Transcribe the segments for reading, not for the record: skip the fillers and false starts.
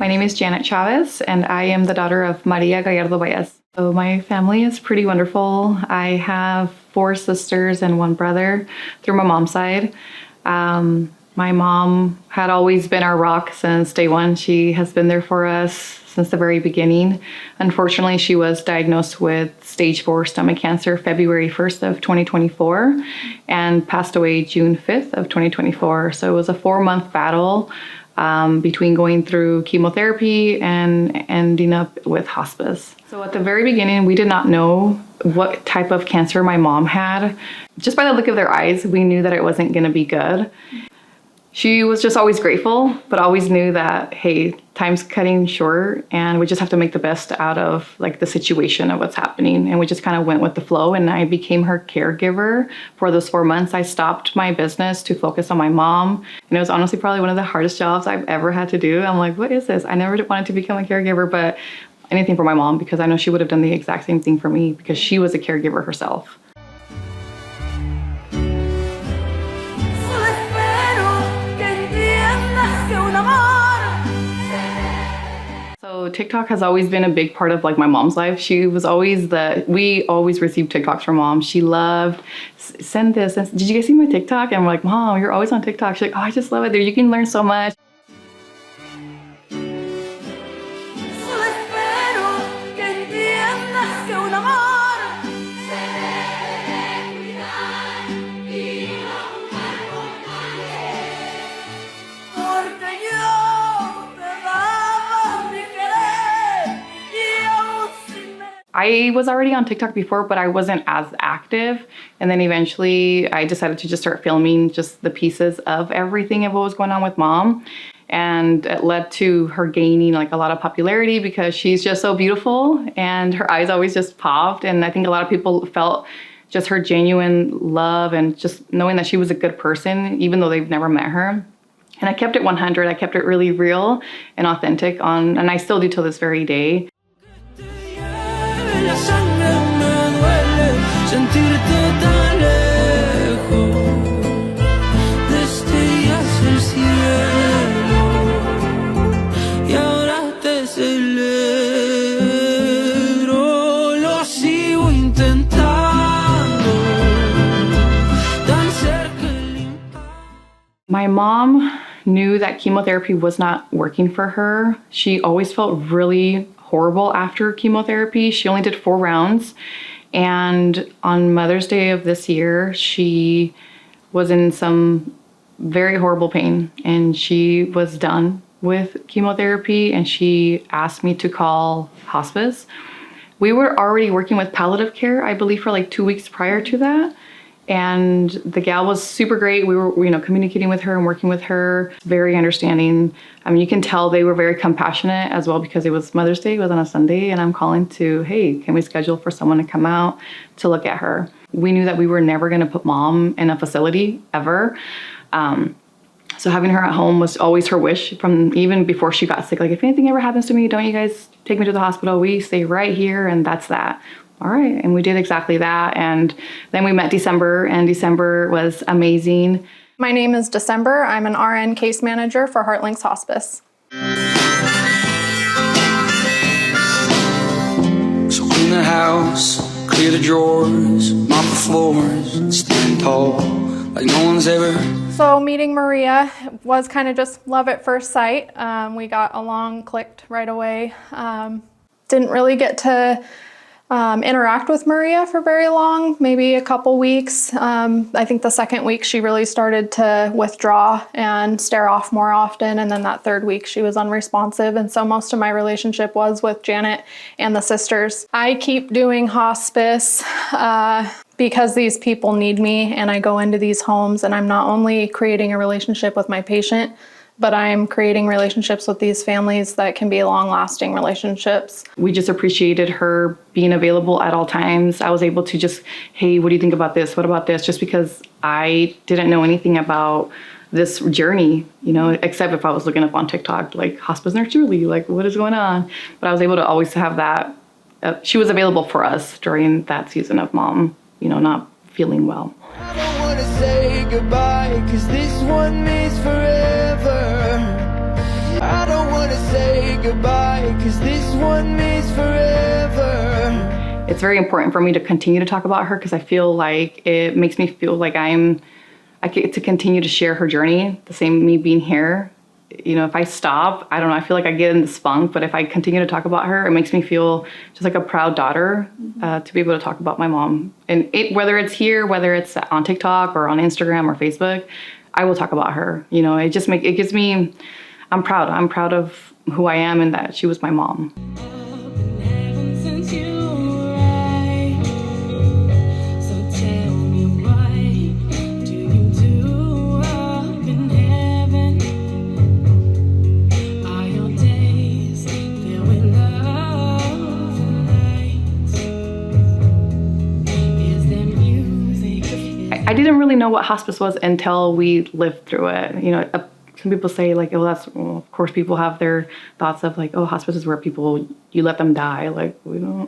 My name is Janet Chavez, and I am the daughter of Maria Gallardo Baez. So my family is pretty wonderful. I have 4 sisters and 1 brother through my mom's side. My mom had always been our rock since day one. She has been there for us since the very beginning. Unfortunately, she was diagnosed with stage 4 stomach cancer February 1st of 2024 and passed away June 5th of 2024. So it was a 4-month battle between going through chemotherapy and ending up with hospice. So at the very beginning, we did not know what type of cancer my mom had. Just by the look of their eyes, we knew that it wasn't going to be good. She was just always grateful, but always knew that, hey, time's cutting short and we just have to make the best out of like the situation of what's happening. And we just kind of went with the flow, and I became her caregiver for those 4 months. I stopped my business to focus on my mom. And it was honestly probably one of the hardest jobs I've ever had to do. I'm like, what is this? I never wanted to become a caregiver, but anything for my mom, because I know she would have done the exact same thing for me because she was a caregiver herself. So TikTok has always been a big part of like my mom's life. She was always we always received TikToks from mom. She loved, send this. Did you guys see my TikTok? And we're like, Mom, you're always on TikTok. She's like, oh, I just love it. There, you can learn so much. I was already on TikTok before, but I wasn't as active. And then eventually I decided to just start filming just the pieces of everything of what was going on with mom. And it led to her gaining like a lot of popularity because she's just so beautiful and her eyes always just popped. And I think a lot of people felt just her genuine love and just knowing that she was a good person, even though they've never met her. And I kept it 100. I kept it really real and authentic and I still do till this very day. La sangre me duele sentirte tan lejos de estrellas el cielo y ahora te celebro, lo sigo intentando tan cerca el impacto. My mom knew that chemotherapy was not working for her. She always felt really horrible after chemotherapy. She only did 4 rounds. And on Mother's Day of this year, she was in some very horrible pain and she was done with chemotherapy and she asked me to call hospice. We were already working with palliative care, I believe, for like 2 weeks prior to that. And the gal was super great. We were, communicating with her and working with her, very understanding. I mean, you can tell they were very compassionate as well because it was Mother's Day, it was on a Sunday, and I'm calling to, hey, can we schedule for someone to come out to look at her? We knew that we were never gonna put mom in a facility ever. So having her at home was always her wish from even before she got sick. Like, if anything ever happens to me, don't you guys take me to the hospital. We stay right here and that's that. All right, and we did exactly that. And then we met December, and December was amazing. My name is December. I'm an RN case manager for Heartlinks Hospice. So clean the house, clear the drawers, mop the floors, stand tall like no one's ever. So meeting Maria was kind of just love at first sight. We got along, clicked right away. Didn't really get to interact with Maria for very long, maybe a couple weeks. I think the second week she really started to withdraw and stare off more often, and then that 3rd week she was unresponsive, and so most of my relationship was with Janet and the sisters. I keep doing hospice because these people need me, and I go into these homes and I'm not only creating a relationship with my patient, but I'm creating relationships with these families that can be long-lasting relationships. We just appreciated her being available at all times. I was able to just, hey, what do you think about this? What about this? Just because I didn't know anything about this journey, except if I was looking up on TikTok, like hospice nurse Julie, like what is going on? But I was able to always have that. She was available for us during that season of mom, not feeling well. I don't want to say goodbye, 'cause this one means forever. I don't wanna say goodbye, 'cause this one is forever. It's very important for me to continue to talk about her because I feel like it makes me feel like I get to continue to share her journey, the same me being here. You know, if I stop, I don't know, I feel like I get in this funk, but if I continue to talk about her, it makes me feel just like a proud daughter to be able to talk about my mom. And whether it's here, whether it's on TikTok or on Instagram or Facebook, I will talk about her. You know, it gives me, I'm proud. I'm proud of who I am and that she was my mom. I didn't really know what hospice was until we lived through it. You know, some people say like, oh, of course people have their thoughts of like, oh, hospice is where you let them die. Like we're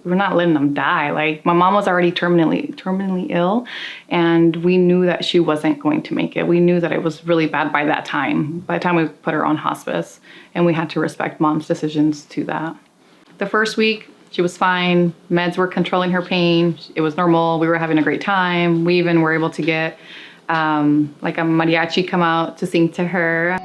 not letting them die. Like my mom was already terminally ill, and we knew that she wasn't going to make it. We knew that it was really bad by the time we put her on hospice, and we had to respect mom's decisions to that. The first week, she was fine. Meds were controlling her pain. It was normal. We were having a great time. We even were able to get like a mariachi come out to sing to her.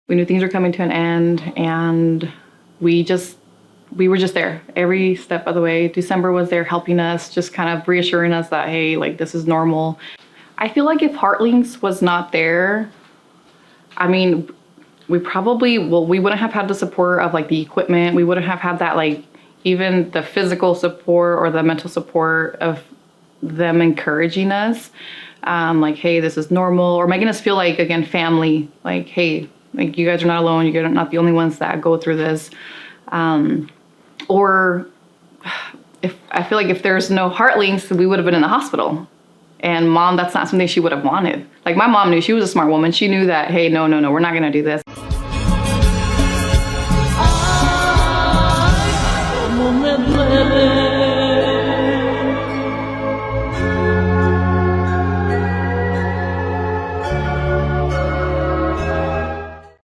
We knew things were coming to an end, and we were just there every step of the way. December was there helping us, just kind of reassuring us that, hey, like this is normal. I feel like if Heartlinks was not there, I mean, we wouldn't have had the support of like the equipment. We wouldn't have had that, like even the physical support or the mental support of them encouraging us. Like, hey, this is normal, or making us feel like, again, family, like, hey, like you guys are not alone. You're not the only ones that go through this. Or if I feel like if there's no Heartlinks, we would have been in the hospital. And mom, that's not something she would have wanted. Like my mom knew, she was a smart woman. She knew that, hey, no, we're not gonna do this.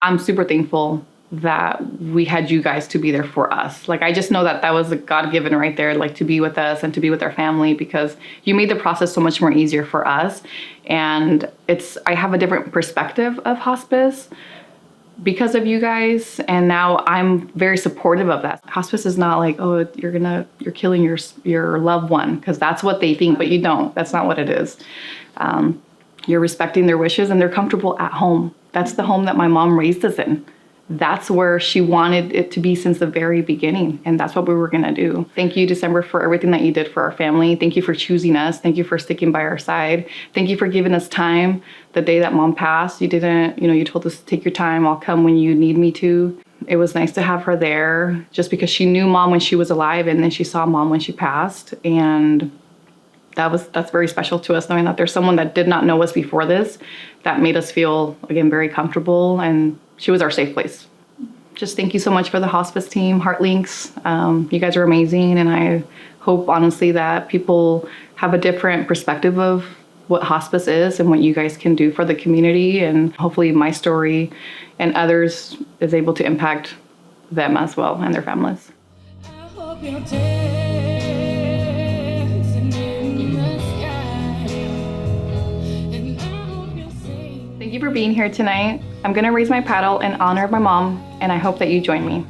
I'm super thankful that we had you guys to be there for us. Like, I just know that was a God-given right there, like to be with us and to be with our family, because you made the process so much more easier for us. And I have a different perspective of hospice because of you guys. And now I'm very supportive of that. Hospice is not like, oh, you're killing your loved one, because that's what they think, but you don't. That's not what it is. You're respecting their wishes, and they're comfortable at home. That's the home that my mom raised us in. That's where she wanted it to be since the very beginning. And that's what we were gonna do. Thank you, December, for everything that you did for our family. Thank you for choosing us. Thank you for sticking by our side. Thank you for giving us time the day that mom passed. You told us to take your time. I'll come when you need me to. It was nice to have her there just because she knew mom when she was alive, and then she saw mom when she passed. And that's very special to us, knowing that there's someone that did not know us before this that made us feel, again, very comfortable, and she was our safe place. Just thank you so much for the hospice team, Heartlinks. You guys are amazing, and I hope, honestly, that people have a different perspective of what hospice is and what you guys can do for the community, and hopefully my story and others is able to impact them as well and their families. I hope you're dancing in the sky, and I hope you'll sing. Thank you for being here tonight. I'm gonna raise my paddle in honor of my mom, and I hope that you join me.